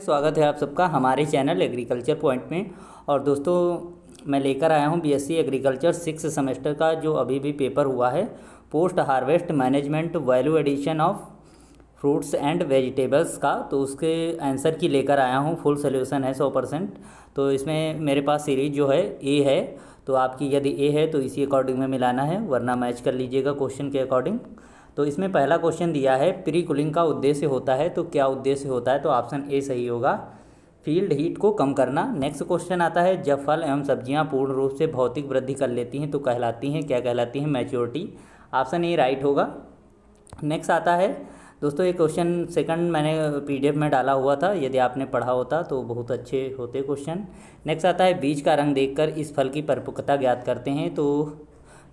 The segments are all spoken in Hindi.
स्वागत है आप सबका हमारे चैनल एग्रीकल्चर पॉइंट में। और दोस्तों मैं लेकर आया हूं बीएससी एग्रीकल्चर 6 सेमेस्टर का जो अभी भी पेपर हुआ है, post harvest management value addition of fruits and vegetables का। तो उसके आंसर की लेकर आया हूं, फुल सोल्यूशन है 100%। तो इसमें मेरे पास सीरीज जो है ए है, तो आपकी यदि ए है तो इसी अकॉर्डिंग में मिलाना है, वरना मैच कर लीजिएगा क्वेश्चन के अकॉर्डिंग। तो इसमें पहला क्वेश्चन दिया है प्री कूलिंग का उद्देश्य होता है, तो क्या उद्देश्य होता है? तो ऑप्शन ए सही होगा, फील्ड हीट को कम करना। नेक्स्ट क्वेश्चन आता है जब फल एवं सब्जियां पूर्ण रूप से भौतिक वृद्धि कर लेती हैं तो कहलाती हैं, क्या कहलाती हैं? मैच्योरिटी। ऑप्शन ए राइट होगा। नेक्स्ट आता है दोस्तों, ये क्वेश्चन सेकंड मैंने पीडीएफ में डाला हुआ था, यदि आपने पढ़ा होता तो बहुत अच्छे होते क्वेश्चन। नेक्स्ट आता है बीज का रंग देखकर इस फल की परिपक्वता ज्ञात करते हैं, तो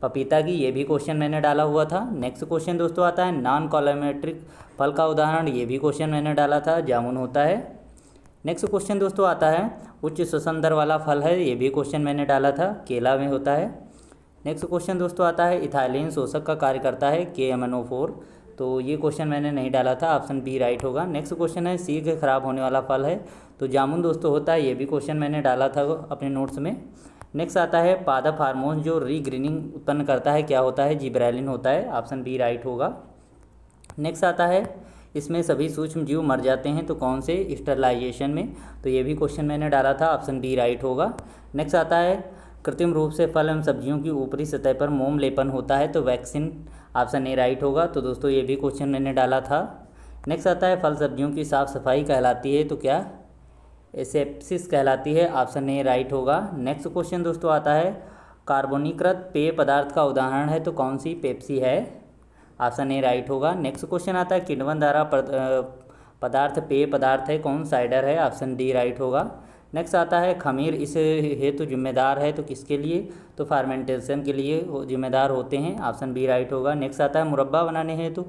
पपीता की, ये भी क्वेश्चन मैंने डाला हुआ था। नेक्स्ट क्वेश्चन दोस्तों आता है नॉन कॉलोमेट्रिक फल का उदाहरण, ये भी क्वेश्चन मैंने डाला था, जामुन होता है। नेक्स्ट क्वेश्चन दोस्तों आता है उच्च श्वसन दर वाला फल है, ये भी क्वेश्चन मैंने डाला था, केला में होता है। नेक्स्ट क्वेश्चन दोस्तों आता है इथाइलिन शोषक का कार्य करता है, KMnO4, तो ये क्वेश्चन मैंने नहीं डाला था, ऑप्शन बी राइट होगा। नेक्स्ट क्वेश्चन है शीघ्र खराब होने वाला फल है, तो जामुन दोस्तों होता है, ये भी क्वेश्चन मैंने डाला था अपने नोट्स में। नेक्स्ट आता है पादप हार्मोन जो रीग्रीनिंग उत्पन्न करता है, क्या होता है? जिब्रेलिन होता है, ऑप्शन बी राइट होगा। नेक्स्ट आता है इसमें सभी सूक्ष्म जीव मर जाते हैं, तो कौन से? स्टरलाइजेशन में, तो ये भी क्वेश्चन मैंने डाला था, ऑप्शन बी राइट होगा। नेक्स्ट आता है कृत्रिम रूप से फल एवं सब्जियों की ऊपरी सतह पर मोम लेपन होता है, तो वैक्सीन, ऑप्शन ए राइट होगा। तो दोस्तों ये भी क्वेश्चन मैंने डाला था। नेक्स्ट आता है फल सब्जियों की साफ़ सफाई कहलाती है, तो क्या? एसेप्सिस कहलाती है, ऑप्शन ए राइट होगा। नेक्स्ट क्वेश्चन दोस्तों आता है कार्बोनीकृत पेय पदार्थ का उदाहरण है, तो कौन सी? पेप्सी है, ऑप्शन ए राइट होगा। नेक्स्ट क्वेश्चन आता है किण्वन द्वारा पदार्थ पेय पदार्थ है, कौन? साइडर है, ऑप्शन डी राइट होगा। नेक्स्ट आता है खमीर इस हेतु जिम्मेदार है, तो किसके लिए? तो फार्मेंटेशन के लिए जिम्मेदार होते हैं, ऑप्शन बी राइट होगा। नेक्स्ट आता है मुरब्बा बनाने हेतु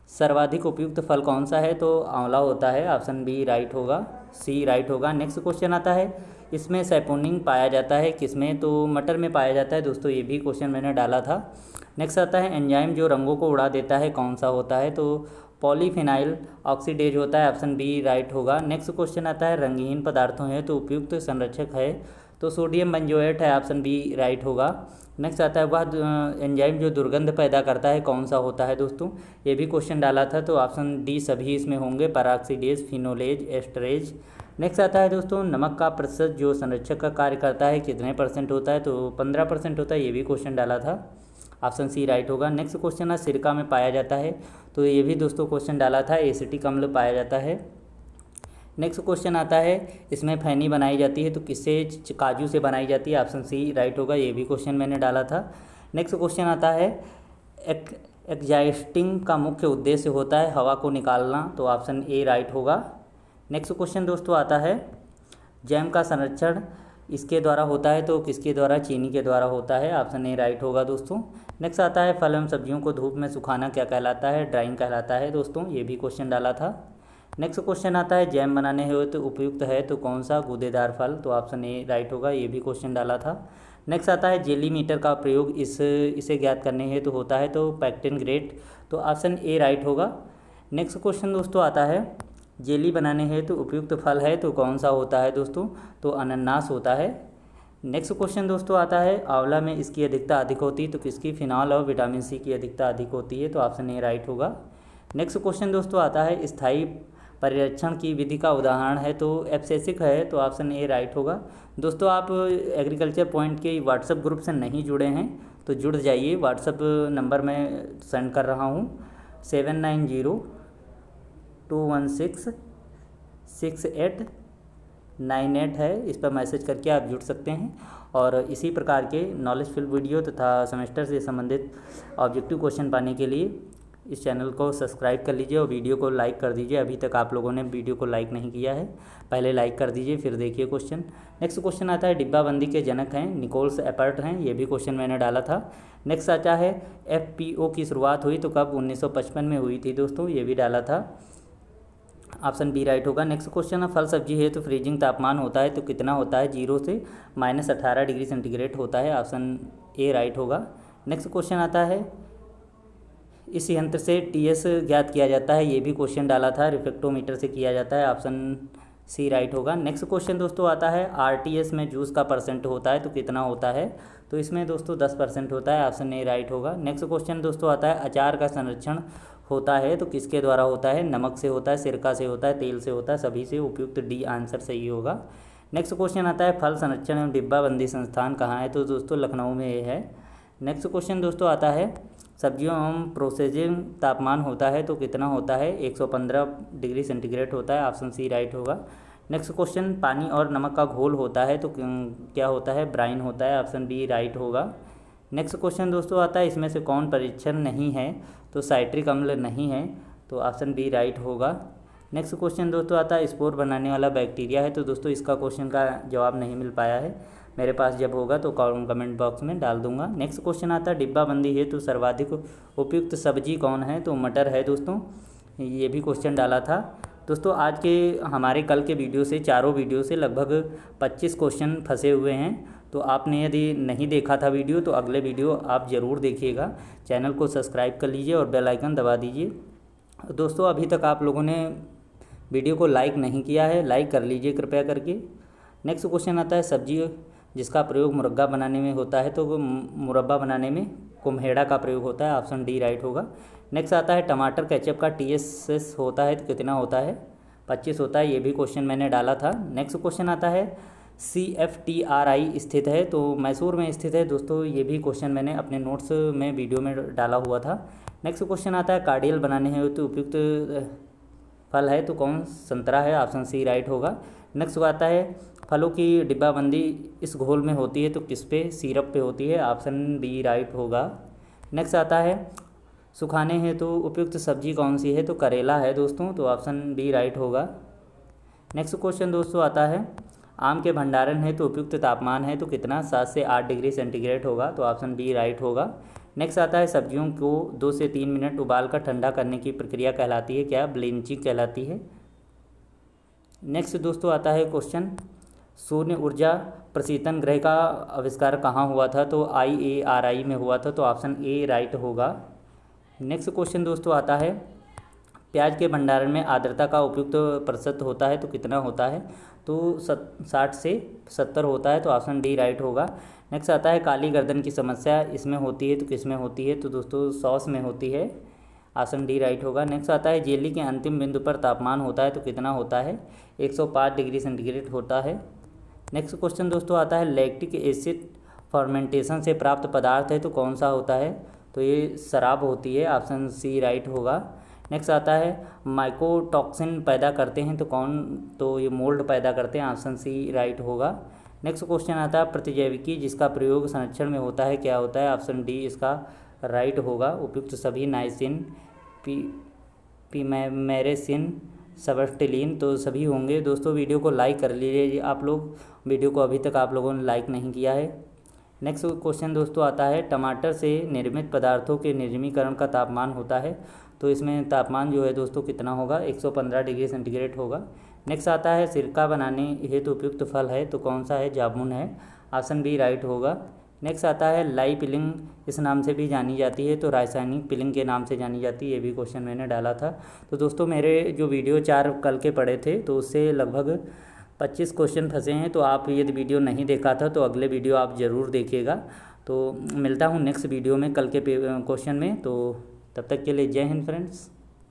सर्वाधिक उपयुक्त फल कौन सा है? तो आंवला होता है, ऑप्शन बी राइट होगा, सी राइट होगा। नेक्स्ट क्वेश्चन आता है इसमें सैपोनिन पाया जाता है, किसमें? तो मटर में पाया जाता है दोस्तों, ये भी क्वेश्चन मैंने डाला था। नेक्स्ट आता है एंजाइम जो रंगों को उड़ा देता है, कौन सा होता है? तो पॉलीफिनाइल ऑक्सीडेज होता है, ऑप्शन बी राइट होगा। नेक्स्ट क्वेश्चन आता है रंगहीन पदार्थों है तो उपयुक्त संरक्षक है, तो सोडियम बेंजोएट है, ऑप्शन बी राइट होगा। नेक्स्ट आता है वह एंजाइम जो दुर्गंध पैदा करता है, कौन सा होता है दोस्तों? ये भी क्वेश्चन डाला था, तो ऑप्शन डी सभी इसमें होंगे, पेरोक्सीडेज, फिनोलेज, एस्टरेज। नेक्स्ट आता है दोस्तों नमक का प्रतिशत जो संरक्षक का कार्य करता है, कितने % होता है? तो 15% होता है, ये भी क्वेश्चन डाला था, ऑप्शन सी राइट होगा। नेक्स्ट क्वेश्चन है सिरका में पाया जाता है, तो ये भी दोस्तों क्वेश्चन डाला था, एसिटिक अम्ल पाया जाता है। नेक्स्ट क्वेश्चन आता है इसमें फैनी बनाई जाती है, तो किससे? काजू से बनाई जाती है, ऑप्शन सी राइट होगा, ये भी क्वेश्चन मैंने डाला था। नेक्स्ट क्वेश्चन आता है एग्जास्टिंग का मुख्य उद्देश्य होता है हवा को निकालना, तो ऑप्शन ए राइट होगा। नेक्स्ट क्वेश्चन दोस्तों आता है जैम का संरक्षण इसके द्वारा होता है, तो किसके द्वारा? चीनी के द्वारा होता है, ऑप्शन ए राइट होगा दोस्तों। नेक्स्ट आता है फल एवं सब्जियों को धूप में सुखाना क्या कहलाता है? ड्राइंग कहलाता है दोस्तों, ये भी क्वेश्चन डाला था। नेक्स्ट क्वेश्चन आता है जैम बनाने हो तो उपयुक्त है, तो कौन सा? गूदेदार फल, तो ऑप्शन ए राइट होगा, ये भी क्वेश्चन डाला था। नेक्स्ट आता है जेली मीटर का प्रयोग इसे ज्ञात करने हेतु होता है, तो पैक्टिन ग्रेट, तो ऑप्शन ए राइट होगा। नेक्स्ट क्वेश्चन दोस्तों आता है जेली बनाने हेतु उपयुक्त फल है, तो कौन सा होता है दोस्तों? तो अनानास होता है। नेक्स्ट क्वेश्चन दोस्तों आता है आंवला में इसकी अधिकता अधिक होती है, तो किसकी? फिनॉल और विटामिन सी की अधिकता अधिक होती है, तो ऑप्शन ए राइट होगा। नेक्स्ट क्वेश्चन दोस्तों आता है स्थायी परिरक्षण की विधि का उदाहरण है, तो एब्सेसिक है, तो ऑप्शन ए राइट होगा। दोस्तों आप एग्रीकल्चर पॉइंट के व्हाट्सएप ग्रुप से नहीं जुड़े हैं तो जुड़ जाइए, व्हाट्सएप नंबर मैं सेंड कर रहा हूँ 7902166898 है, इस पर मैसेज करके आप जुड़ सकते हैं। और इसी प्रकार के नॉलेज फिल वीडियो तथा सेमेस्टर से संबंधित ऑब्जेक्टिव क्वेश्चन पाने के लिए इस चैनल को सब्सक्राइब कर लीजिए और वीडियो को लाइक कर दीजिए। अभी तक आप लोगों ने वीडियो को लाइक नहीं किया है, पहले लाइक कर दीजिए फिर देखिए क्वेश्चन। नेक्स्ट क्वेश्चन आता है डिब्बाबंदी के जनक हैं निकोल्स एपर्ट हैं, ये भी क्वेश्चन मैंने डाला था। नेक्स्ट आता है FPO की शुरुआत हुई तो कब? 1955 में हुई थी दोस्तों, ये भी डाला था, ऑप्शन बी राइट होगा। नेक्स्ट क्वेश्चन है फल सब्जी है तो फ्रीजिंग तापमान होता है, तो कितना होता है? 0 से -18 डिग्री सेंटीग्रेड होता है, ऑप्शन ए राइट होगा। नेक्स्ट क्वेश्चन आता है इस यंत्र से TS ज्ञात किया जाता है, ये भी क्वेश्चन डाला था, रिफ्लेक्टोमीटर से किया जाता है, ऑप्शन सी राइट होगा। नेक्स्ट क्वेश्चन दोस्तों आता है आरटीएस में जूस का परसेंट होता है तो कितना होता है, तो इसमें दोस्तों 10% होता है, ऑप्शन ए राइट होगा। नेक्स्ट क्वेश्चन दोस्तों आता है अचार का संरक्षण होता है तो किसके द्वारा होता है, नमक से होता है, सिरका से होता है, तेल से होता है, सभी से, उपयुक्त डी आंसर सही होगा। नेक्स्ट क्वेश्चन आता है फल संरक्षण एवं डिब्बाबंदी संस्थान कहाँ है, तो दोस्तों लखनऊ में ये है। नेक्स्ट क्वेश्चन दोस्तों आता है सब्जियों एवं प्रोसेसिंग तापमान होता है तो कितना होता है, 115 डिग्री सेंटीग्रेड होता है, ऑप्शन सी राइट होगा। नेक्स्ट क्वेश्चन पानी और नमक का घोल होता है तो क्या होता है, ब्राइन होता है, ऑप्शन बी राइट होगा। नेक्स्ट क्वेश्चन दोस्तों आता है इसमें से कौन परीक्षण नहीं है, तो साइट्रिक अम्ल नहीं है, तो ऑप्शन बी राइट होगा। नेक्स्ट क्वेश्चन दोस्तों आता है स्पोर बनाने वाला बैक्टीरिया है, तो दोस्तों इसका क्वेश्चन का जवाब नहीं मिल पाया है, मेरे पास जब होगा तो कमेंट बॉक्स में डाल दूंगा। नेक्स्ट क्वेश्चन आता है डिब्बाबंदी है तो सर्वाधिक उपयुक्त सब्जी कौन है, तो मटर है दोस्तों, ये भी क्वेश्चन डाला था। दोस्तों आज के हमारे कल के वीडियो से, चारों वीडियो से लगभग 25 क्वेश्चन फंसे हुए हैं, तो आपने यदि नहीं देखा था वीडियो तो अगले वीडियो आप ज़रूर देखिएगा। चैनल को सब्सक्राइब कर लीजिए और बेल आइकन दबा दीजिए। दोस्तों अभी तक आप लोगों ने वीडियो को लाइक नहीं किया है, लाइक कर लीजिए कृपया करके। नेक्स्ट क्वेश्चन आता है सब्जी जिसका प्रयोग मुरब्बा बनाने में होता है तो मुरब्बा बनाने में कुम्हेड़ा का प्रयोग होता है, ऑप्शन डी राइट होगा। नेक्स्ट आता है टमाटर केचप का TSS होता है तो कितना होता है, 25 होता है, ये भी क्वेश्चन मैंने डाला था। नेक्स्ट क्वेश्चन आता है CFTRI स्थित है तो मैसूर में स्थित है दोस्तों, ये भी क्वेश्चन मैंने अपने नोट्स में वीडियो में डाला हुआ था। नेक्स्ट क्वेश्चन आता है कार्डियल बनाने हैं तो उपयुक्त फल है तो कौन, संतरा है, ऑप्शन सी राइट होगा। नेक्स्ट आता है फलों की डिब्बाबंदी इस घोल में होती है तो किस पे, सिरप पे होती है, ऑप्शन बी राइट होगा। नेक्स्ट आता है सुखाने हैं तो उपयुक्त सब्जी कौन सी है, तो करेला है दोस्तों, तो ऑप्शन बी राइट होगा। नेक्स्ट क्वेश्चन दोस्तों आता है आम के भंडारण है तो उपयुक्त तापमान है तो कितना, 7 से 8 डिग्री सेंटीग्रेड होगा, तो ऑप्शन बी राइट होगा। नेक्स्ट आता है सब्जियों को 2 से 3 मिनट उबाल कर ठंडा करने की प्रक्रिया कहलाती है क्या, ब्लीचिंग कहलाती है। नेक्स्ट दोस्तों आता है क्वेश्चन शून्य ऊर्जा प्रशीतन ग्रह का आविष्कार कहाँ हुआ था, तो IARI में हुआ था, तो ऑप्शन ए राइट होगा। नेक्स्ट क्वेश्चन दोस्तों आता है प्याज के भंडारण में आर्द्रता का उपयुक्त प्रतिशत होता है तो कितना होता है, तो 60 से 70 होता है, तो ऑप्शन डी राइट होगा। नेक्स्ट आता है काली गर्दन की समस्या इसमें होती है तो किस में होती है, तो दोस्तों सॉस में होती है, ऑप्शन डी राइट होगा। नेक्स्ट आता है जेली के अंतिम बिंदु पर तापमान होता है तो कितना होता है, 105 डिग्री सेंटीग्रेड होता है। नेक्स्ट क्वेश्चन दोस्तों आता है लैक्टिक एसिड फर्मेंटेशन से प्राप्त पदार्थ है तो कौन सा होता है, तो ये शराब होती है, ऑप्शन सी राइट होगा। नेक्स्ट आता है माइकोटॉक्सिन पैदा करते हैं तो कौन, तो ये मोल्ड पैदा करते हैं, ऑप्शन सी राइट होगा। नेक्स्ट क्वेश्चन आता है प्रतिजैविकी जिसका प्रयोग संरक्षण में होता है क्या होता है, ऑप्शन डी इसका राइट होगा, उपयुक्त सभी नाइसिन, पिमेरेसिन, सबस्टिलीन, तो सभी होंगे। दोस्तों वीडियो को लाइक कर लीजिए आप लोग, वीडियो को अभी तक आप लोगों ने लाइक नहीं किया है। नेक्स्ट क्वेश्चन दोस्तों आता है टमाटर से निर्मित पदार्थों के निर्जमीकरण का तापमान होता है तो इसमें तापमान जो है दोस्तों कितना होगा, 115 डिग्री सेंटीग्रेड होगा। नेक्स्ट आता है सिरका बनाने हेतु उपयुक्त फल है तो कौन सा है, जामुन है, ऑप्शन बी राइट होगा। नेक्स्ट आता है लाई पिलिंग इस नाम से भी जानी जाती है तो रासायनिक पिलिंग के नाम से जानी जाती है, ये भी क्वेश्चन मैंने डाला था। तो दोस्तों मेरे जो वीडियो 4 कल के पड़े थे तो उससे लगभग 25 क्वेश्चन फंसे हैं, तो आप यदि वीडियो नहीं देखा था तो अगले वीडियो आप ज़रूर देखिएगा। तो मिलता हूँ नेक्स्ट वीडियो में कल के क्वेश्चन में, तो तब तक के लिए जय हिंद फ्रेंड्स।